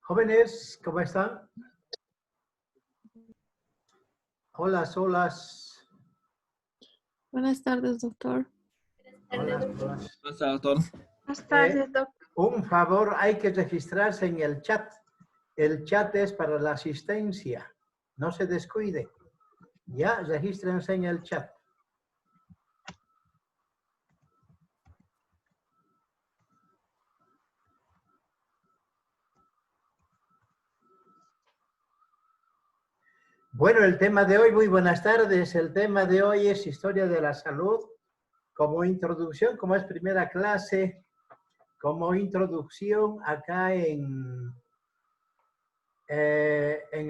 Jóvenes, ¿cómo están? Hola, holas. Buenas tardes, doctor. Hola, holas. Buenas tardes, doctor. Buenas tardes, doctor. Un favor, hay que registrarse en el chat. El chat es para la asistencia. No se descuide. Ya, regístrense en el chat. Bueno, el tema de hoy, muy buenas tardes. El tema de hoy es Historia de la Salud. Como introducción, como es primera clase, como introducción acá en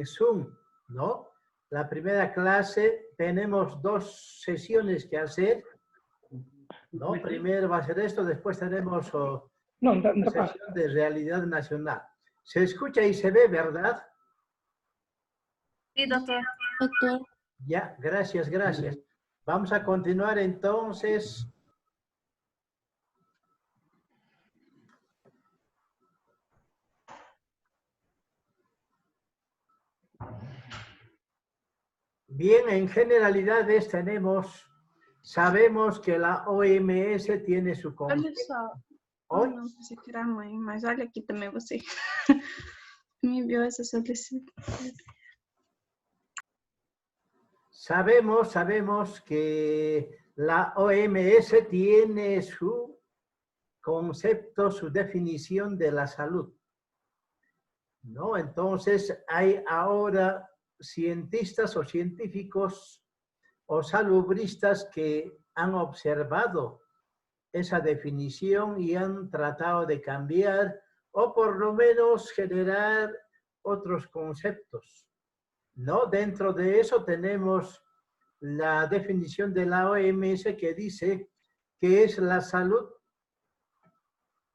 Zoom, ¿no? La primera clase tenemos 2 sesiones que hacer, ¿no? Primero va a ser esto, después tenemos una sesión de realidad nacional. Se escucha y se ve, ¿verdad? Sí, doctor. Doctor, Ya, gracias, gracias. Vamos a continuar entonces. Bien, en generalidades sabemos que la OMS tiene su Olha concepto. só. Hoy, Não pensei que era a mãe, mas olha aqui também você. Me enviou essa solicitação. sabemos que la OMS tiene su concepto, su definición de la salud, ¿no? Entonces, hay ahora cientistas o científicos o salubristas que han observado esa definición y han tratado de cambiar o por lo menos generar otros conceptos, ¿no? Dentro de eso tenemos la definición de la OMS que dice que es la salud,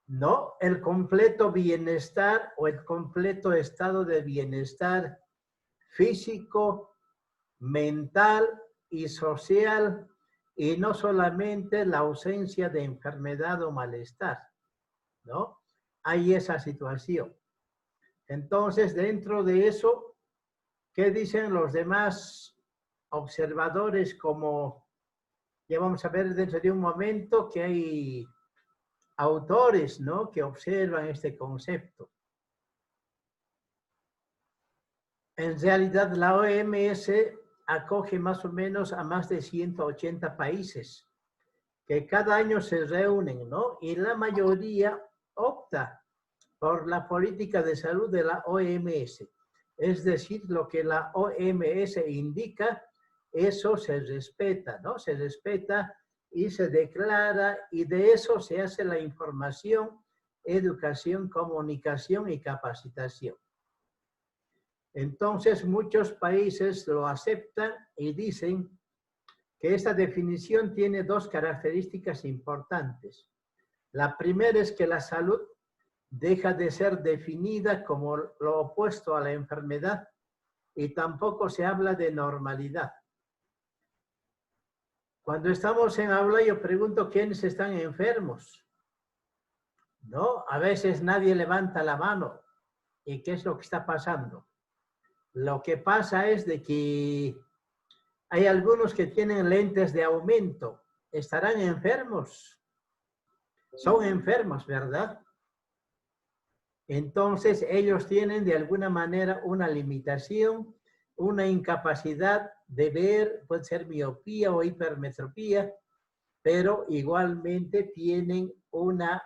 ¿no? El completo bienestar o el completo estado de bienestar físico, mental y social, y no solamente la ausencia de enfermedad o malestar, ¿no? Hay esa situación. Entonces, dentro de eso, ¿qué dicen los demás observadores? Como ya vamos a ver dentro de un momento que hay autores, ¿no?, que observan este concepto. En realidad, la OMS acoge más o menos a más de 180 países que cada año se reúnen, ¿no? Y la mayoría opta por la política de salud de la OMS. Es decir, lo que la OMS indica, eso se respeta, ¿no? Se respeta y se declara, y de eso se hace la información, educación, comunicación y capacitación. Entonces, muchos países lo aceptan y dicen que esta definición tiene 2 características importantes. La primera es que la salud deja de ser definida como lo opuesto a la enfermedad y tampoco se habla de normalidad. Cuando estamos en aula, yo pregunto quiénes están enfermos, ¿no? A veces nadie levanta la mano. ¿Y qué es lo que está pasando? Lo que pasa es de que hay algunos que tienen lentes de aumento. ¿Estarán enfermos? Son enfermos, ¿verdad? Entonces, ellos tienen de alguna manera una limitación, una incapacidad de ver, puede ser miopía o hipermetropía, pero igualmente tienen una,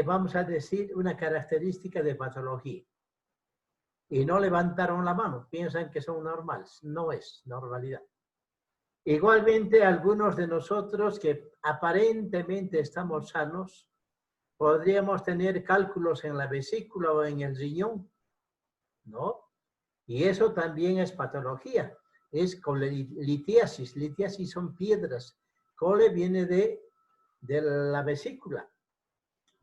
vamos a decir, una característica de patología. Y no levantaron la mano, piensan que son normales. No es normalidad. Igualmente, algunos de nosotros que aparentemente estamos sanos, podríamos tener cálculos en la vesícula o en el riñón, ¿no? Y eso también es patología. Es colelitiasis. Litiasis son piedras. Cole viene de la vesícula,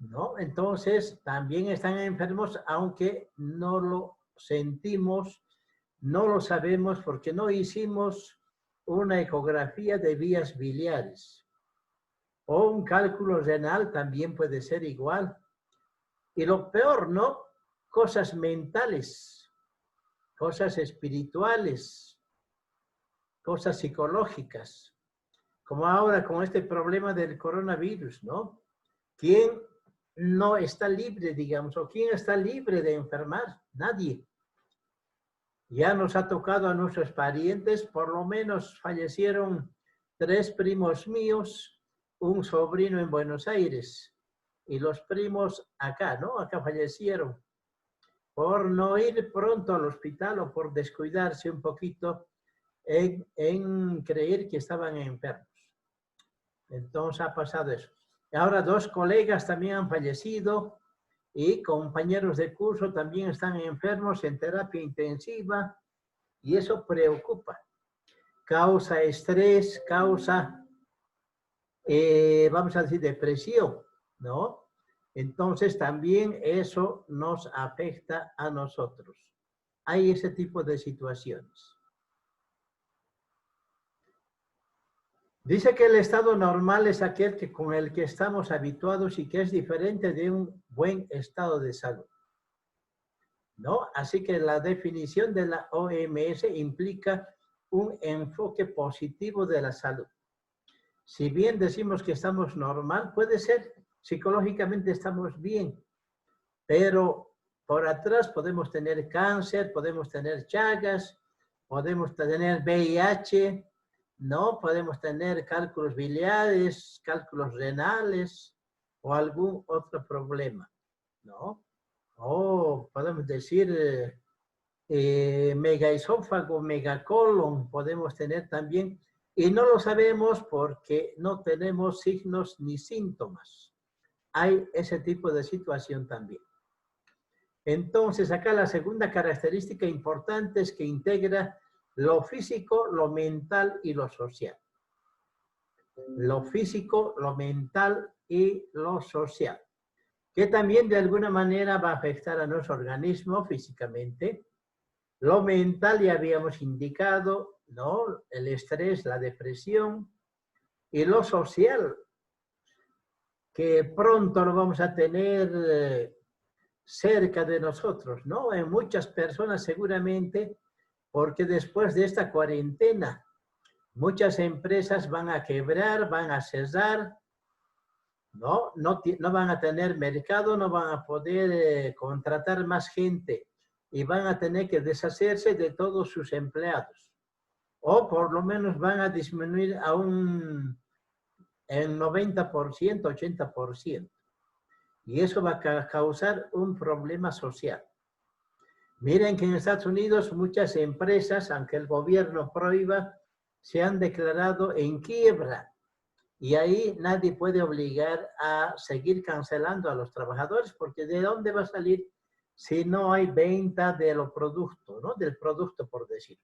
¿no? Entonces, también están enfermos, aunque no lo sentimos, no lo sabemos porque no hicimos una ecografía de vías biliares. O un cálculo renal también puede ser igual. Y lo peor, ¿no? cosas mentales, cosas espirituales, cosas psicológicas, como ahora con este problema del coronavirus, ¿no? ¿Quién no está libre, digamos, o quién está libre de enfermar? Nadie. Ya nos ha tocado a nuestros parientes, por lo menos fallecieron 3 primos míos, un sobrino en Buenos Aires y los primos acá, ¿no? Acá fallecieron por no ir pronto al hospital o por descuidarse un poquito en creer que estaban enfermos. Entonces ha pasado eso. Ahora 2 colegas también han fallecido y compañeros de curso también están enfermos en terapia intensiva y eso preocupa. Causa estrés, causa, vamos a decir, depresión, ¿no? Entonces también eso nos afecta a nosotros. Hay ese tipo de situaciones. Dice que el estado normal es aquel que con el que estamos habituados y que es diferente de un buen estado de salud, ¿no? Así que la definición de la OMS implica un enfoque positivo de la salud. Si bien decimos que estamos normal, puede ser psicológicamente estamos bien, pero por atrás podemos tener cáncer, podemos tener chagas, podemos tener VIH, ¿no? Podemos tener cálculos biliares, cálculos renales o algún otro problema, ¿no? O podemos decir megaesófago, megacolon, podemos tener también, y no lo sabemos porque no tenemos signos ni síntomas. Hay ese tipo de situación también. Entonces, acá la segunda característica importante es que integra lo físico, lo mental y lo social. Lo físico, lo mental y lo social. Que también de alguna manera va a afectar a nuestro organismo físicamente. Lo mental ya habíamos indicado, ¿no? El estrés, la depresión. Y lo social, que pronto lo vamos a tener cerca de nosotros, ¿no? En muchas personas seguramente, porque después de esta cuarentena, muchas empresas van a quebrar, van a cerrar, ¿no? No van a tener mercado, no van a poder contratar más gente y van a tener que deshacerse de todos sus empleados. O por lo menos van a disminuir a en 90%, 80%. Y eso va a causar un problema social. Miren que en Estados Unidos muchas empresas, aunque el gobierno prohíba, se han declarado en quiebra. Y ahí nadie puede obligar a seguir cancelando a los trabajadores, porque ¿de dónde va a salir si no hay venta de los productos, ¿no? Del producto, por decir.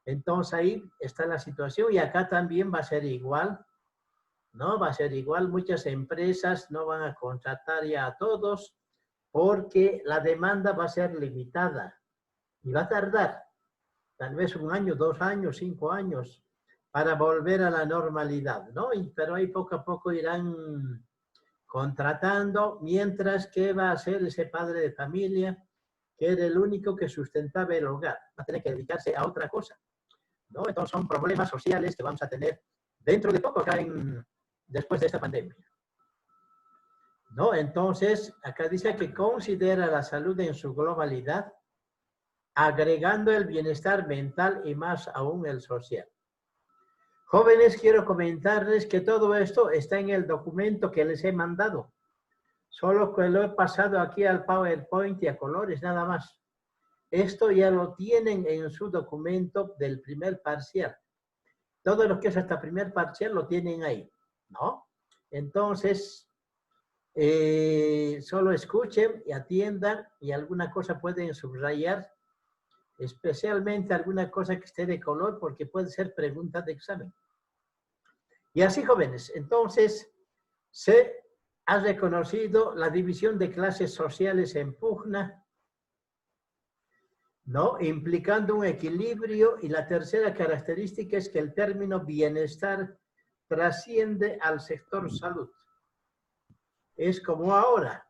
Entonces ahí está la situación y acá también va a ser igual, ¿no? Va a ser igual, muchas empresas no van a contratar ya a todos porque la demanda va a ser limitada y va a tardar tal vez 1 año, 2 años, 5 años para volver a la normalidad, ¿no? Pero ahí poco a poco irán contratando, mientras que va a ser ese padre de familia que era el único que sustentaba el hogar, va a tener que dedicarse a otra cosa, ¿no? Entonces son problemas sociales que vamos a tener dentro de poco acá después de esta pandemia, ¿no? Entonces, acá dice que considera la salud en su globalidad, agregando el bienestar mental y más aún el social. Jóvenes, quiero comentarles que todo esto está en el documento que les he mandado. Solo que lo he pasado aquí al PowerPoint y a colores, nada más. Esto ya lo tienen en su documento del primer parcial. Todo lo que es hasta primer parcial lo tienen ahí, ¿no? Entonces, solo escuchen y atiendan y alguna cosa pueden subrayar, especialmente alguna cosa que esté de color porque puede ser pregunta de examen. Y así, jóvenes, entonces se ha reconocido la división de clases sociales en pugna, ¿no? Implicando un equilibrio, y la tercera característica es que el término bienestar trasciende al sector salud. Es como ahora,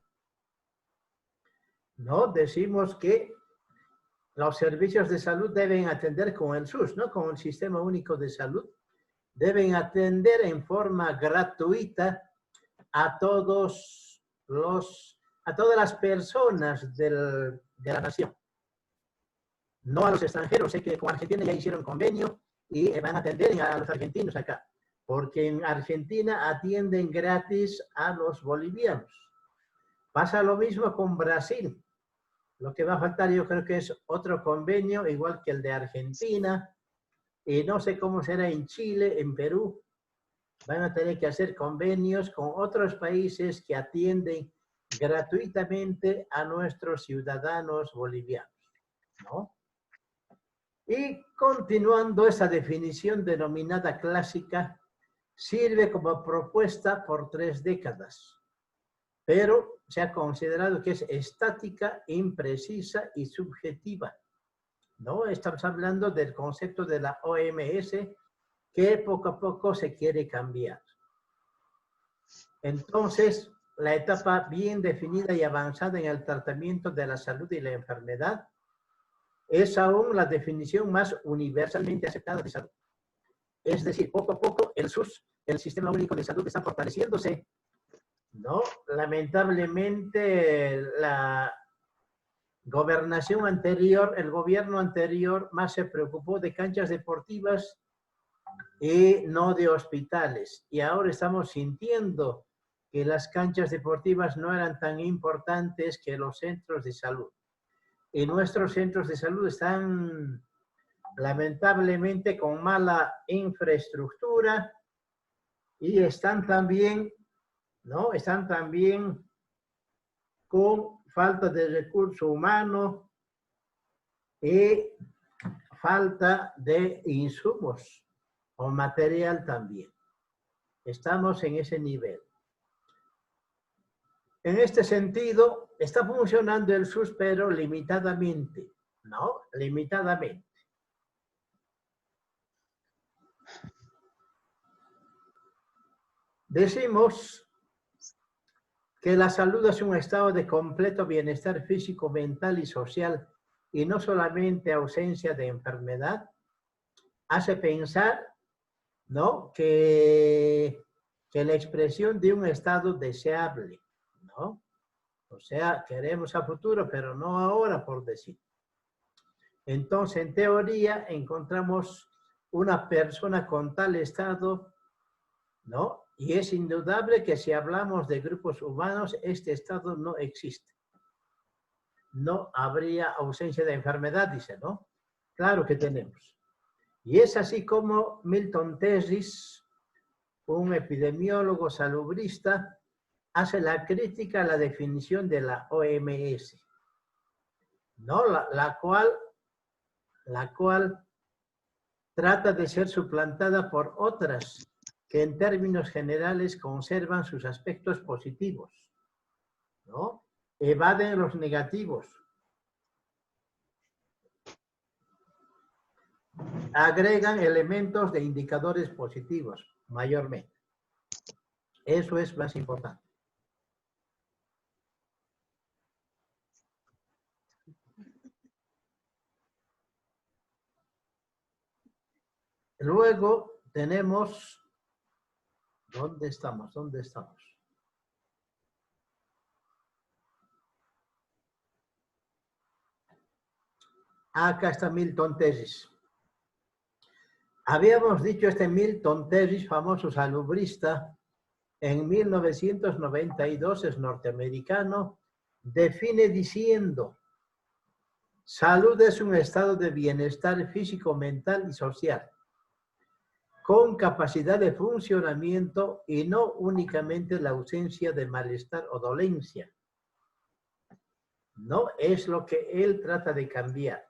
¿no? Decimos que los servicios de salud deben atender con el SUS, ¿no? Con el Sistema Único de Salud. Deben atender en forma gratuita a todas las personas de la nación. No a los extranjeros. Sé que con Argentina ya hicieron convenio y van a atender a los argentinos acá. Porque en Argentina atienden gratis a los bolivianos. Pasa lo mismo con Brasil. Lo que va a faltar yo creo que es otro convenio, igual que el de Argentina. Y no sé cómo será en Chile, en Perú. Van a tener que hacer convenios con otros países que atienden gratuitamente a nuestros ciudadanos bolivianos, ¿no? Y continuando esa definición denominada clásica, sirve como propuesta por 3 décadas, pero se ha considerado que es estática, imprecisa y subjetiva, ¿no? Estamos hablando del concepto de la OMS que poco a poco se quiere cambiar. Entonces, la etapa bien definida y avanzada en el tratamiento de la salud y la enfermedad es aún la definición más universalmente aceptada de salud. Es decir, poco a poco el SUS, el Sistema Único de Salud, está fortaleciéndose, ¿no? Lamentablemente, la gobernación anterior, el gobierno anterior, más se preocupó de canchas deportivas y no de hospitales. Y ahora estamos sintiendo que las canchas deportivas no eran tan importantes que los centros de salud. Y nuestros centros de salud están lamentablemente con mala infraestructura y están también, ¿no? Están también con falta de recurso humano y falta de insumos o material también. Estamos en ese nivel. En este sentido, está funcionando el SUS, pero limitadamente, ¿no? Limitadamente. Decimos que la salud es un estado de completo bienestar físico, mental y social, y no solamente ausencia de enfermedad. Hace pensar, ¿no? que la expresión de un estado deseable, ¿no? O sea, queremos a futuro, pero no ahora, por decir. Entonces, en teoría, encontramos una persona con tal estado, ¿no? Y es indudable que si hablamos de grupos humanos, este estado no existe. No habría ausencia de enfermedad, dice, ¿no? Claro que tenemos. Y es así como Milton Tesis, un epidemiólogo salubrista, hace la crítica a la definición de la OMS, ¿no? La cual trata de ser suplantada por otras que en términos generales conservan sus aspectos positivos, ¿no? Evaden los negativos. Agregan elementos de indicadores positivos, mayormente. Eso es más importante. Luego tenemos, ¿dónde estamos? ¿Dónde estamos? Acá está Milton Tesis. Habíamos dicho este Milton Tesis, famoso salubrista, en 1992, es norteamericano, define diciendo: salud es un estado de bienestar físico, mental y social, con capacidad de funcionamiento y no únicamente la ausencia de malestar o dolencia. No es lo que él trata de cambiar.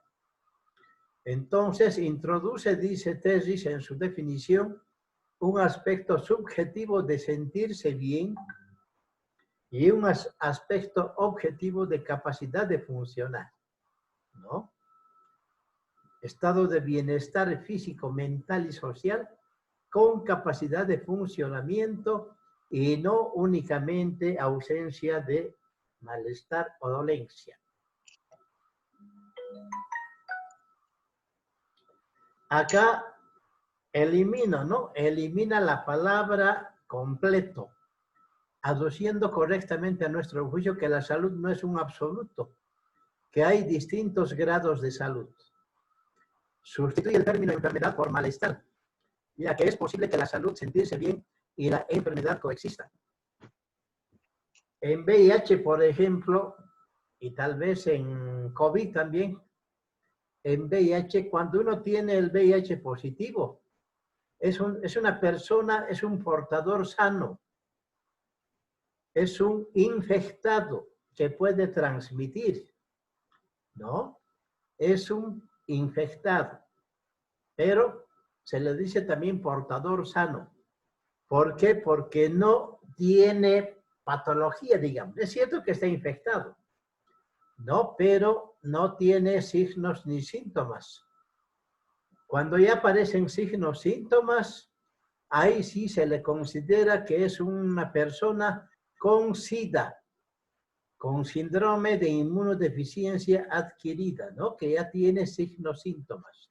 Entonces introduce, dice Tesis en su definición, un aspecto subjetivo de sentirse bien y un aspecto objetivo de capacidad de funcionar, ¿no? Estado de bienestar físico, mental y social con capacidad de funcionamiento y no únicamente ausencia de malestar o dolencia. Acá elimino, ¿no? Elimina la palabra completo, aduciendo correctamente a nuestro juicio que la salud no es un absoluto, que hay distintos grados de salud. Sustituye el término enfermedad por malestar, ya que es posible que la salud, sentirse bien, y la enfermedad coexistan. En VIH, por ejemplo, y tal vez en COVID también, en VIH, cuando uno tiene el VIH positivo, es una persona, es un portador sano, es un infectado que puede transmitir, ¿no? Es un infectado, pero se le dice también portador sano. ¿Por qué? Porque no tiene patología, digamos. Es cierto que está infectado, ¿no? Pero no tiene signos ni síntomas. Cuando ya aparecen signos, síntomas, ahí sí se le considera que es una persona con SIDA, con síndrome de inmunodeficiencia adquirida, ¿no? Que ya tiene signos, síntomas.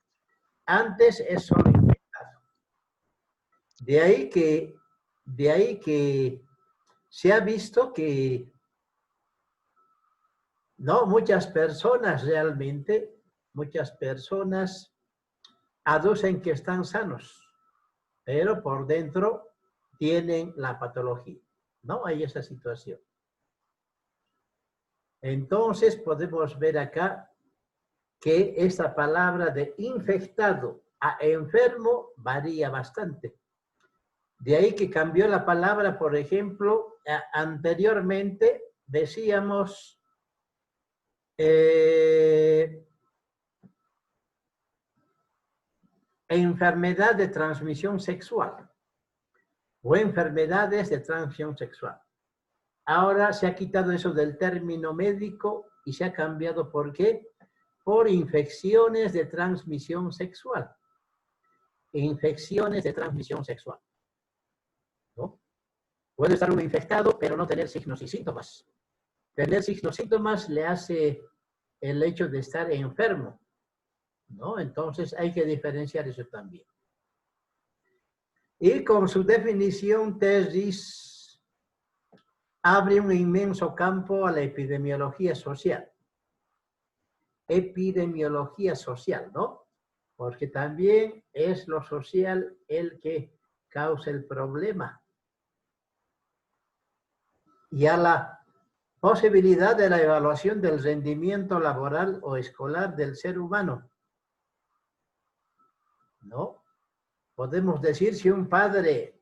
Antes es solo infectado. De ahí que se ha visto que no muchas personas realmente, muchas personas aducen que están sanos, pero por dentro tienen la patología, ¿no? Hay esa situación. Entonces podemos ver acá que esta palabra de infectado a enfermo varía bastante. De ahí que cambió la palabra, por ejemplo, anteriormente decíamos enfermedad de transmisión sexual o enfermedades de transmisión sexual. Ahora se ha quitado eso del término médico y se ha cambiado, ¿por qué? Por infecciones de transmisión sexual. Infecciones de transmisión sexual, ¿no? Puede estar uno infectado, pero no tener signos y síntomas. Tener signos y síntomas le hace el hecho de estar enfermo, ¿no? Entonces hay que diferenciar eso también. Y con su definición, tesis abre un inmenso campo a la epidemiología social. Epidemiología social, ¿no? Porque también es lo social el que causa el problema. Y a la posibilidad de la evaluación del rendimiento laboral o escolar del ser humano, ¿no? Podemos decir si un padre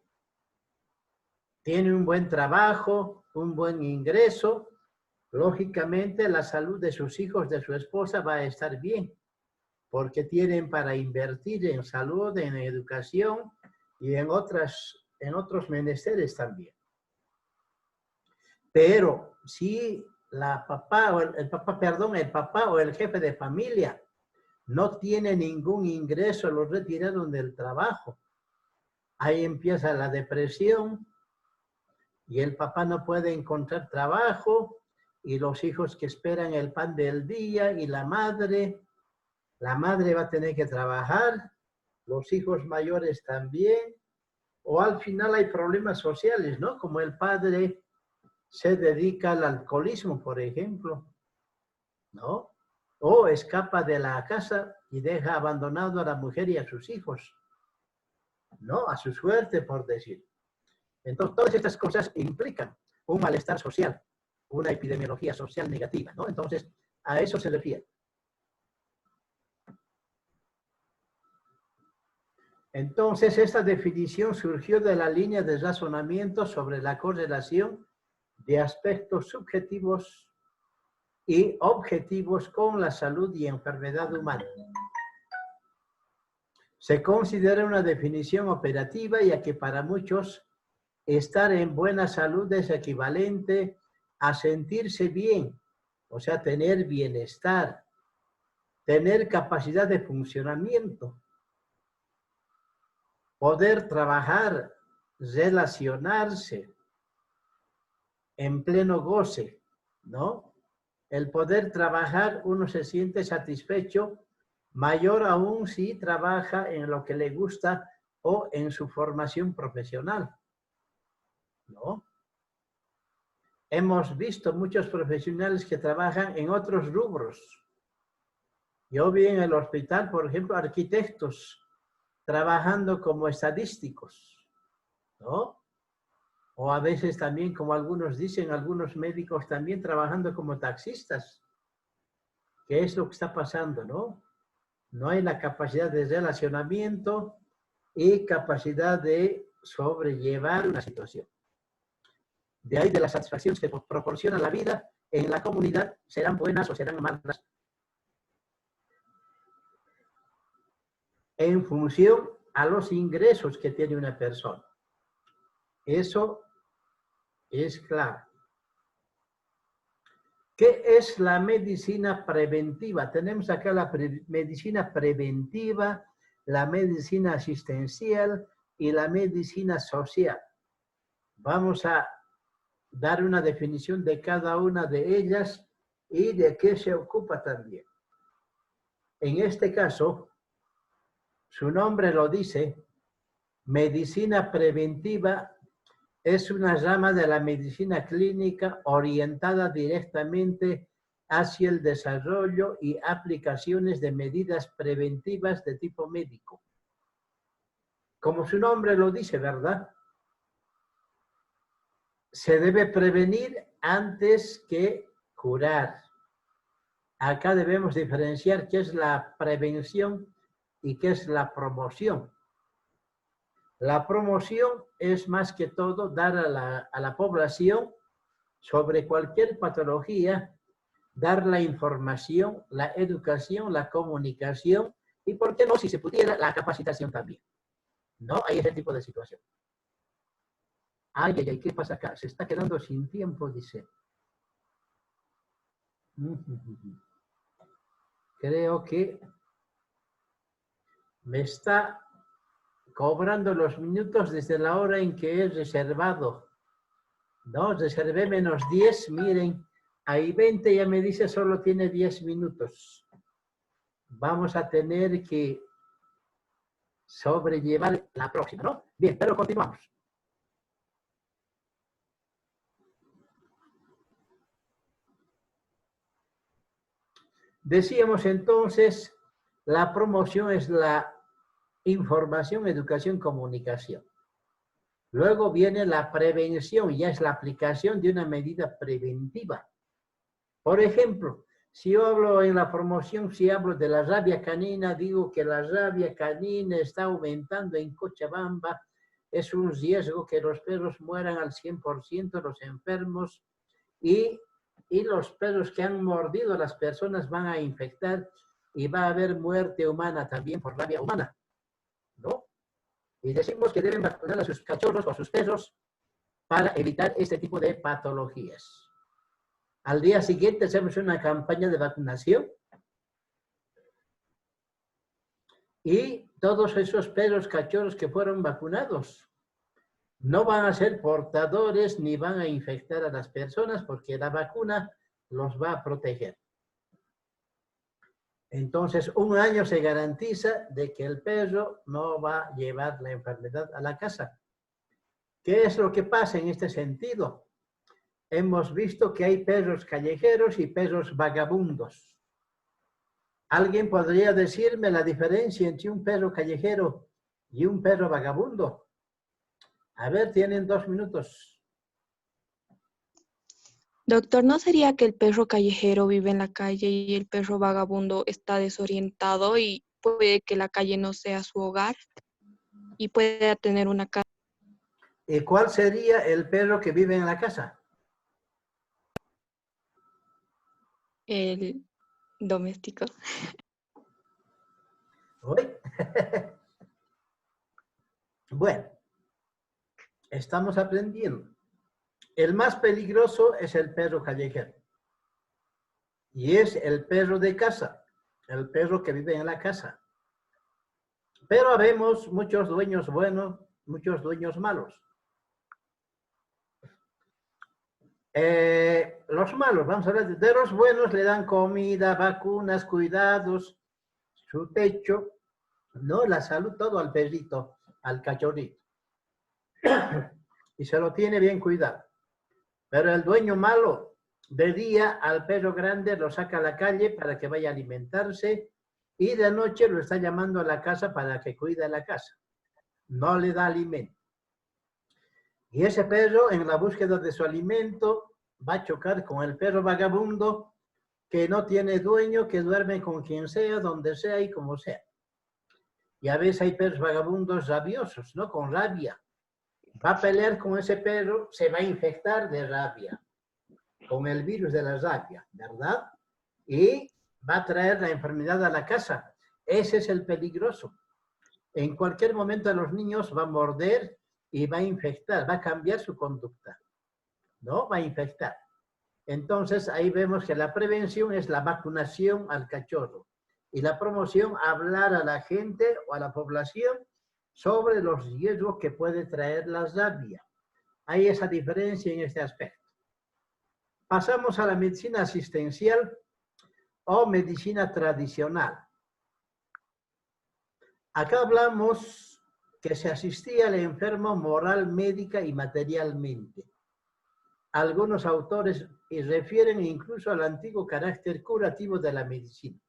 tiene un buen trabajo, un buen ingreso, lógicamente la salud de sus hijos, de su esposa va a estar bien, porque tienen para invertir en salud, en educación y en otros menesteres también. Pero si el papá o el jefe de familia no tiene ningún ingreso, lo retiraron del trabajo, ahí empieza la depresión y el papá no puede encontrar trabajo y los hijos que esperan el pan del día y la madre va a tener que trabajar, los hijos mayores también, o al final hay problemas sociales, ¿no? Como el padre se dedica al alcoholismo, por ejemplo, ¿no? O escapa de la casa y deja abandonado a la mujer y a sus hijos, ¿no? A su suerte, por decir. Entonces, todas estas cosas implican un malestar social, una epidemiología social negativa, ¿no? Entonces, a eso se refiere. Entonces, esta definición surgió de la línea de razonamiento sobre la correlación de aspectos subjetivos y objetivos con la salud y enfermedad humana. Se considera una definición operativa, ya que para muchos estar en buena salud es equivalente a sentirse bien, o sea, tener bienestar, tener capacidad de funcionamiento, poder trabajar, relacionarse en pleno goce, ¿no? el poder trabajar, uno se siente satisfecho, mayor aún si trabaja en lo que le gusta o en su formación profesional, ¿no? Hemos visto muchos profesionales que trabajan en otros rubros. Yo vi en el hospital, por ejemplo, arquitectos trabajando como estadísticos, ¿no? O a veces también, como algunos dicen, algunos médicos también trabajando como taxistas. ¿Qué es lo que está pasando, no? No hay la capacidad de relacionamiento y capacidad de sobrellevar una situación. De ahí de las satisfacciones que proporciona la vida en la comunidad, serán buenas o serán malas, en función a los ingresos que tiene una persona. Eso es claro. ¿Qué es la medicina preventiva? Tenemos acá la medicina preventiva, la medicina asistencial y la medicina social. Vamos a dar una definición de cada una de ellas y de qué se ocupa también. En este caso, su nombre lo dice, medicina preventiva es una rama de la medicina clínica orientada directamente hacia el desarrollo y aplicaciones de medidas preventivas de tipo médico. Como su nombre lo dice, ¿verdad? Se debe prevenir antes que curar. Acá debemos diferenciar qué es la prevención y qué es la promoción. La promoción es más que todo dar a la población sobre cualquier patología, dar la información, la educación, la comunicación y, ¿por qué no, si se pudiera, la capacitación también? ¿No? Hay ese tipo de situación. Ay, ay, ay, ¿qué pasa acá? Se está quedando sin tiempo, dice. Creo que me está cobrando los minutos desde la hora en que he reservado. No, reservé menos 10, miren, ahí 20 ya me dice solo tiene 10 minutos. Vamos a tener que sobrellevar la próxima, ¿no? Bien, pero continuamos. Decíamos entonces, la promoción es la información, educación, comunicación. Luego viene la prevención, ya es la aplicación de una medida preventiva. Por ejemplo, si yo hablo en la promoción, si hablo de la rabia canina, digo que la rabia canina está aumentando en Cochabamba, es un riesgo que los perros mueran al 100%, los enfermos, y los perros que han mordido a las personas van a infectar y va a haber muerte humana también por rabia humana, ¿no? Y decimos que deben vacunar a sus cachorros o a sus perros para evitar este tipo de patologías. Al día siguiente hacemos una campaña de vacunación y todos esos perros, cachorros que fueron vacunados no van a ser portadores ni van a infectar a las personas porque la vacuna los va a proteger. Entonces, 1 año se garantiza de que el perro no va a llevar la enfermedad a la casa. ¿Qué es lo que pasa en este sentido? Hemos visto que hay perros callejeros y perros vagabundos. ¿Alguien podría decirme la diferencia entre un perro callejero y un perro vagabundo? A ver, tienen 2 minutos. Doctor, ¿no sería que el perro callejero vive en la calle y el perro vagabundo está desorientado y puede que la calle no sea su hogar y pueda tener una casa? ¿Y cuál sería el perro que vive en la casa? El doméstico. ¿Oye? Bueno, estamos aprendiendo. El más peligroso es el perro callejero. Y es el perro de casa, el perro que vive en la casa. Pero habemos muchos dueños buenos, muchos dueños malos. los malos, vamos a hablar de los buenos, le dan comida, vacunas, cuidados, su techo, ¿no? La salud, todo al perrito, al cachorrito. Y se lo tiene bien cuidado. Pero el dueño malo, de día al perro grande lo saca a la calle para que vaya a alimentarse y de noche lo está llamando a la casa para que cuide la casa. No le da alimento. Y ese perro, en la búsqueda de su alimento, va a chocar con el perro vagabundo que no tiene dueño, que duerme con quien sea, donde sea y como sea. Y a veces hay perros vagabundos rabiosos, ¿no? Con rabia. Va a pelear con ese perro, se va a infectar de rabia, con el virus de la rabia, ¿verdad? Y va a traer la enfermedad a la casa. Ese es el peligroso. En cualquier momento a los niños va a morder y va a infectar, va a cambiar su conducta, ¿no? Va a infectar. Entonces, ahí vemos que la prevención es la vacunación al cachorro y la promoción, hablar a la gente o a la población sobre los riesgos que puede traer la rabia. Hay esa diferencia en este aspecto. Pasamos a la medicina asistencial o medicina tradicional. Acá hablamos que se asistía al enfermo moral, médica y materialmente. Algunos autores refieren incluso al antiguo carácter curativo de la medicina.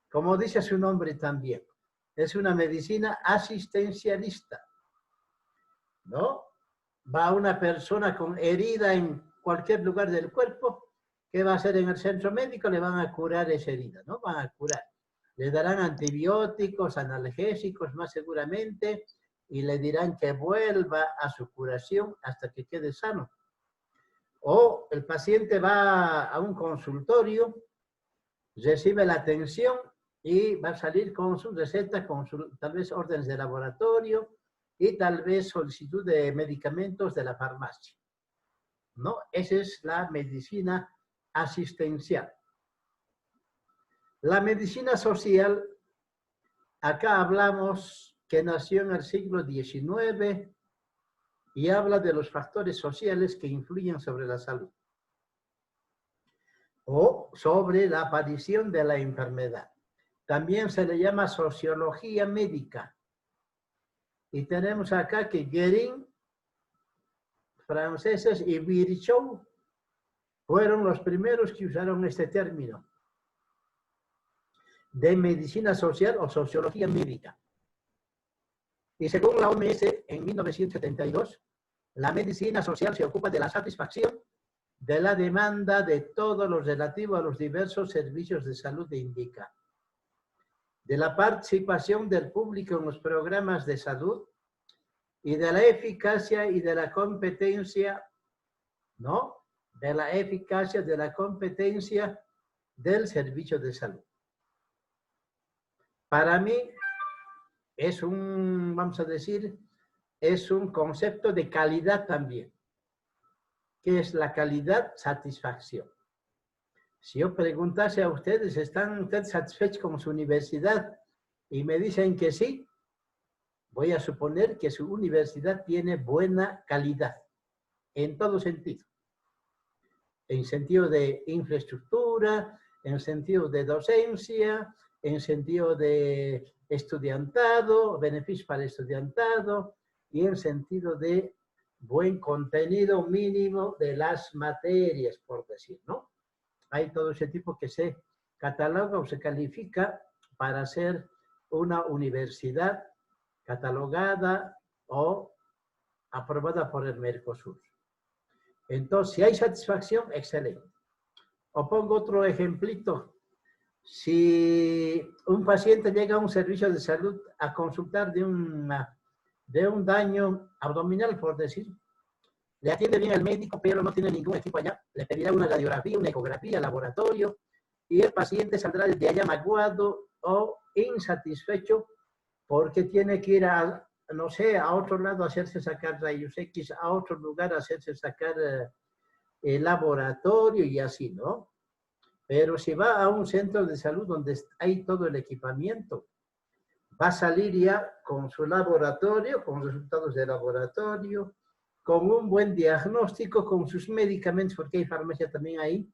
Como dice su nombre también, es una medicina asistencialista, ¿no? Va una persona con herida en cualquier lugar del cuerpo, ¿qué va a hacer en el centro médico? Le van a curar esa herida, ¿no? Van a curar. Le darán antibióticos, analgésicos más seguramente, y le dirán que vuelva a su curación hasta que quede sano. O el paciente va a un consultorio, recibe la atención y va a salir con su receta, con tal vez órdenes de laboratorio y tal vez solicitud de medicamentos de la farmacia, ¿no? Esa es la medicina asistencial. La medicina social, acá hablamos que nació en el siglo XIX y habla de los factores sociales que influyen sobre la salud o sobre la aparición de la enfermedad. También se le llama sociología médica. Y tenemos acá que Guérin, franceses y Virchow fueron los primeros que usaron este término de medicina social o sociología médica. Y según la OMS, en 1972, la medicina social se ocupa de la satisfacción de la demanda de todo lo relativo a los diversos servicios de salud, indica, de la participación del público en los programas de salud y de la eficacia y de la competencia, ¿no? De la eficacia, de la competencia del servicio de salud. Para mí es un, vamos a decir, es un concepto de calidad también. ¿Qué es la calidad? Satisfacción. Si yo preguntase a ustedes, ¿están ustedes satisfechos con su universidad? Y me dicen que sí, voy a suponer que su universidad tiene buena calidad, en todo sentido. En sentido de infraestructura, en sentido de docencia, en sentido de estudiantado, beneficios para el estudiantado, y en sentido de buen contenido mínimo de las materias, por decir, ¿no? Hay todo ese tipo que se cataloga o se califica para ser una universidad catalogada o aprobada por el Mercosur. Entonces, si hay satisfacción, excelente. O pongo otro ejemplito. Si un paciente llega a un servicio de salud a consultar de un daño abdominal, por decir, le atiende bien el médico, pero no tiene ningún equipo allá, le pedirá una radiografía, una ecografía, laboratorio, y el paciente saldrá de allá maguado o insatisfecho porque tiene que ir a, no sé, a otro lado a hacerse sacar rayos X, a otro lugar a hacerse sacar el laboratorio y así, ¿no? Pero si va a un centro de salud donde hay todo el equipamiento, va a salir ya con su laboratorio, con resultados de laboratorio, con un buen diagnóstico, con sus medicamentos, porque hay farmacia también ahí,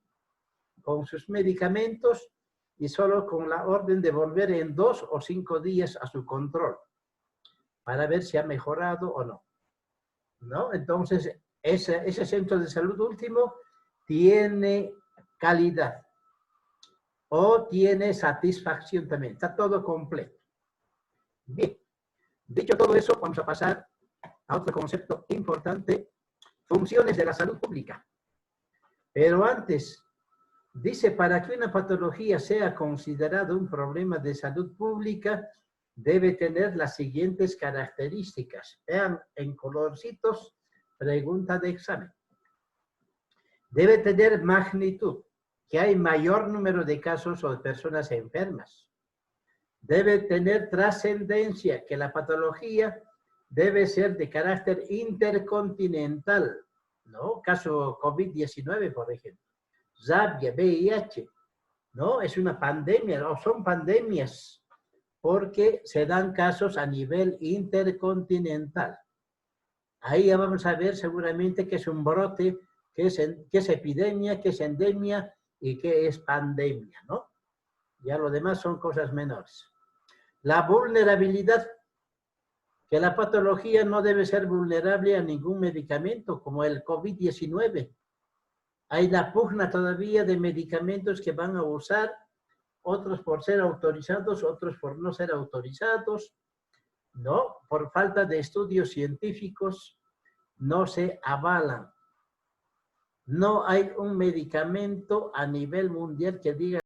con sus medicamentos y solo con la orden de volver en 2 o 5 días a su control para ver si ha mejorado o no. ¿No? Entonces, ese centro de salud último tiene calidad o tiene satisfacción también. Está todo completo. Bien, dicho todo eso, vamos a pasar a otro concepto importante, funciones de la salud pública. Pero antes, dice, para que una patología sea considerada un problema de salud pública, debe tener las siguientes características. Vean en colorcitos, pregunta de examen. Debe tener magnitud, que hay mayor número de casos o de personas enfermas. Debe tener trascendencia, que la patología debe ser de carácter intercontinental, ¿no? Caso COVID-19, por ejemplo. Rabia, VIH, ¿no? Es una pandemia, o son pandemias, porque se dan casos a nivel intercontinental. Ahí ya vamos a ver seguramente que es un brote, que es epidemia, que es endemia y que es pandemia, ¿no? Ya lo demás son cosas menores. La vulnerabilidad, que la patología no debe ser vulnerable a ningún medicamento, como el COVID-19. Hay la pugna todavía de medicamentos que van a usar, otros por ser autorizados, otros por no ser autorizados, ¿no? Por falta de estudios científicos, no se avalan. No hay un medicamento a nivel mundial que diga